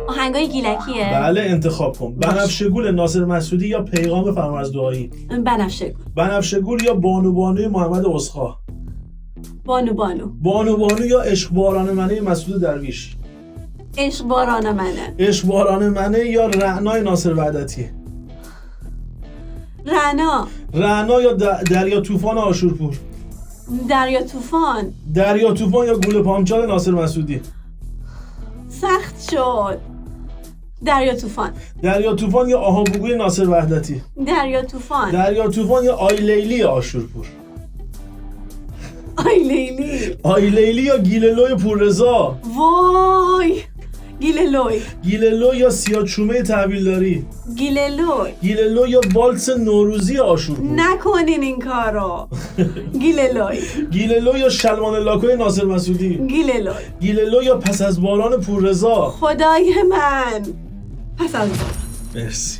آهنگای گیلکیه؟ بله انتخاب کن. بنفشه گل ناصر مسعودی یا پیغام فرامرز دعایی؟ بنفشه گل. بنفشه گل یا بانو بانوی محمد اسخا؟ بانو بانو. بانو بانو یا عشق باران منه مسعود درویش؟ عشق باران منه. عشق باران منه یا رعنای ناصر وحدتی؟ رعنا. رعنا یا دریا طوفان آشورپور؟ دریا طوفان. دریا طوفان یا گل پامچال ناصر مسعودی؟ سخت شد. دریا طوفان. دریا طوفان یا آهابگوی ناصر وحدتی؟ دریا طوفان. دریا طوفان یا آی لیلی آشورپور؟ آی لیلی. آی لیلی یا گیللوی پوررضا؟ وای. گیللوی. گیللو یا سیاچومه تحویلداری؟ گیللوی. گیللو یا والس نوروزی آشورپور؟ نکنین این کارو. گیللوی. گیللو یا شلمان لاکوی ناصر مسعودی؟ گیللوی. گیللو یا پس از باران پوررضا؟ خدای من. پس از مرسی.